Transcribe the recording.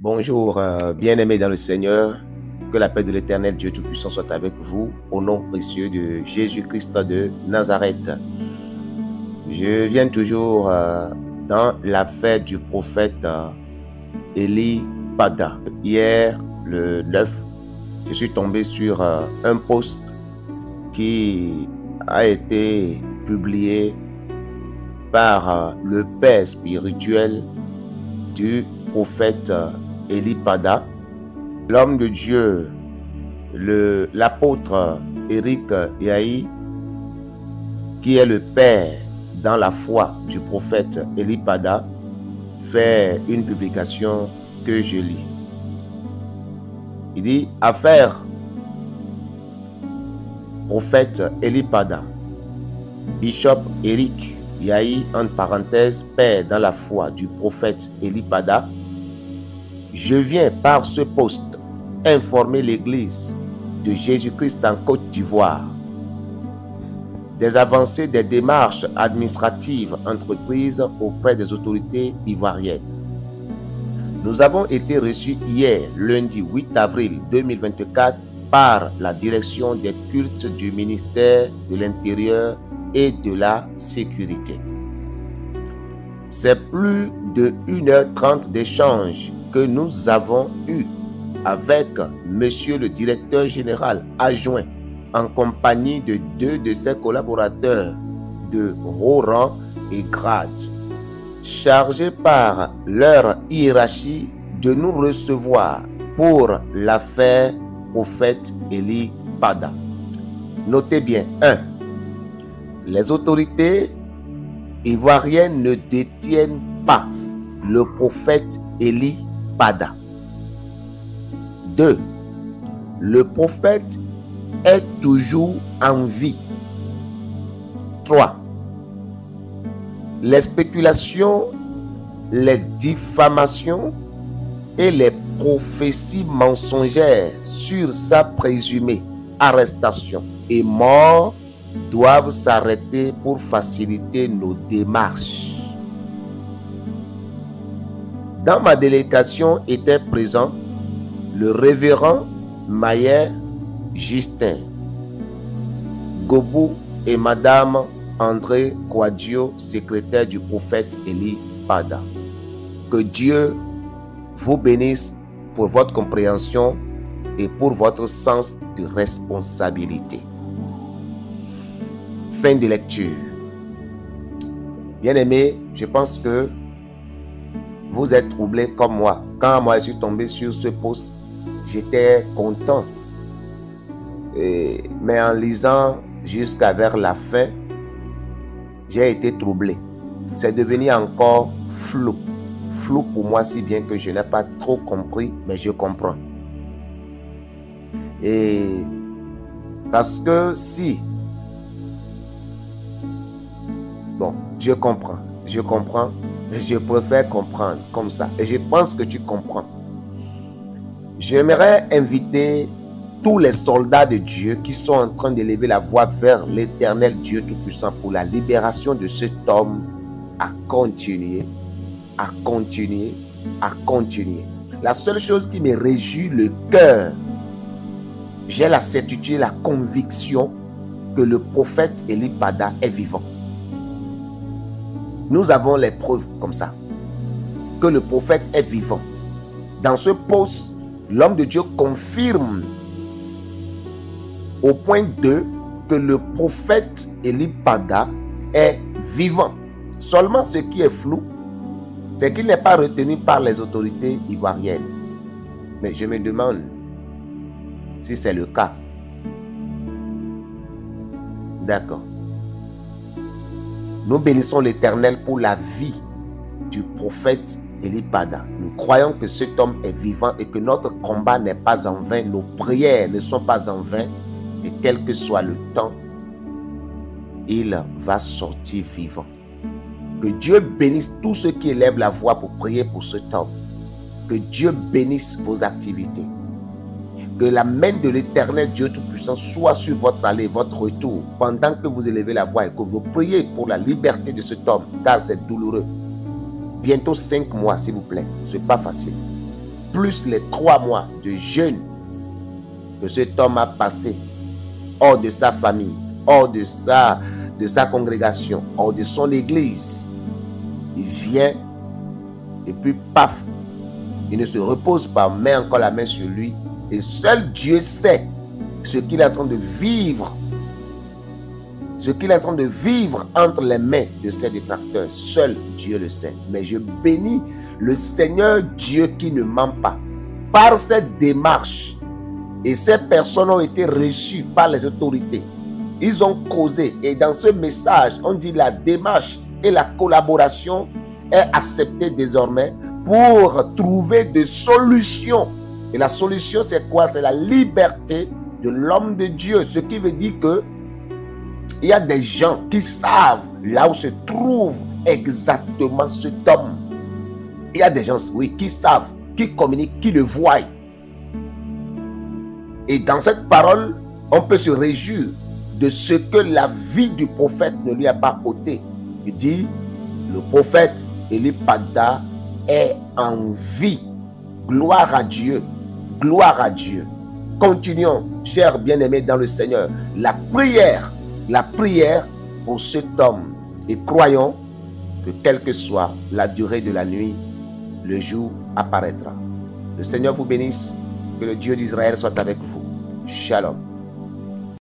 Bonjour, bien-aimés dans le Seigneur, que la paix de l'Éternel Dieu Tout-Puissant soit avec vous, au nom précieux de Jésus-Christ de Nazareth. Je viens toujours dans l'affaire du prophète Élie Pada. Hier, le 9, je suis tombé sur un post qui a été publié par le père spirituel du prophète Élie Pada, l'homme de Dieu, l'apôtre Éric Yahi, qui est le père dans la foi du prophète Élie Pada, fait une publication que je lis. Il dit: affaire prophète Élie Pada, Bishop Éric Yahi, entre parenthèses, père dans la foi du prophète Élie Pada. Je viens par ce poste informer l'Église de Jésus-Christ en Côte d'Ivoire des avancées des démarches administratives entreprises auprès des autorités ivoiriennes. Nous avons été reçus hier, lundi 8 avril 2024, par la direction des cultes du ministère de l'Intérieur et de la Sécurité. C'est plus de 1h30 d'échange que nous avons eu avec Monsieur le directeur général adjoint en compagnie de 2 de ses collaborateurs de haut rang et grade, chargés par leur hiérarchie de nous recevoir pour l'affaire prophète Élie Pada. Notez bien: 1. Les autorités ivoiriennes ne détiennent pas le prophète Élie Pada. 2. Le prophète est toujours en vie. 3. Les spéculations, les diffamations et les prophéties mensongères sur sa présumée arrestation et mort doivent s'arrêter pour faciliter nos démarches. Dans ma délégation étaient présents le révérend Mayer Justin Gobou et madame André Kouadio, secrétaire du prophète Élie Pada. Que Dieu vous bénisse pour votre compréhension et pour votre sens de responsabilité. Fin de lecture. Bien-aimés, je pense que vous êtes troublés comme moi. Quand moi je suis tombé sur ce post, j'étais content. Mais en lisant jusqu'à vers la fin, j'ai été troublé. C'est devenu encore flou. Flou pour moi, si bien que je n'ai pas trop compris, mais je comprends. Et parce que si... Bon, je comprends. Je préfère comprendre comme ça. Et je pense que tu comprends. J'aimerais inviter tous les soldats de Dieu qui sont en train d'élever la voix vers l'Éternel Dieu Tout-Puissant pour la libération de cet homme à continuer, à continuer, à continuer. La seule chose qui me réjouit le cœur, j'ai la certitude, la conviction que le prophète Élie Pada est vivant. Nous avons les preuves comme ça, que le prophète est vivant. Dans ce post, l'homme de Dieu confirme au point 2 que le prophète Élie Pada est vivant. Seulement ce qui est flou, c'est qu'il n'est pas retenu par les autorités ivoiriennes. Mais je me demande si c'est le cas. D'accord. Nous bénissons l'Éternel pour la vie du prophète Élie Pada. Nous croyons que cet homme est vivant et que notre combat n'est pas en vain. Nos prières ne sont pas en vain. Et quel que soit le temps, il va sortir vivant. Que Dieu bénisse tous ceux qui élèvent la voix pour prier pour cet homme. Que Dieu bénisse vos activités. Que la main de l'Éternel Dieu Tout-Puissant soit sur votre allée, votre retour, pendant que vous élevez la voix et que vous priez pour la liberté de cet homme, car c'est douloureux. Bientôt 5 mois, s'il vous plaît. Ce n'est pas facile. plus les 3 mois de jeûne que cet homme a passé hors de sa famille, hors de sa congrégation, hors de son église, il vient et puis paf, il ne se repose pas, met encore la main sur lui et seul Dieu sait ce qu'il est en train de vivre. Ce qu'il est en train de vivre entre les mains de ses détracteurs, seul Dieu le sait. Mais je bénis le Seigneur Dieu qui ne ment pas. Par cette démarche, et ces personnes ont été reçues par les autorités. Ils ont causé, et dans ce message, on dit la démarche et la collaboration est acceptée désormais pour trouver des solutions. Et la solution, c'est quoi? C'est la liberté de l'homme de Dieu. Ce qui veut dire que il y a des gens qui savent là où se trouve exactement cet homme. Il y a des gens, oui, qui savent, qui communiquent, qui le voient. Et dans cette parole, on peut se réjouir de ce que la vie du prophète ne lui a pas ôté. Il dit, le prophète Élie Pagda est en vie. Gloire à Dieu. Gloire à Dieu. Continuons, chers bien-aimés dans le Seigneur, la prière pour cet homme. Et croyons que quelle que soit la durée de la nuit, le jour apparaîtra. Le Seigneur vous bénisse. Que le Dieu d'Israël soit avec vous. Shalom.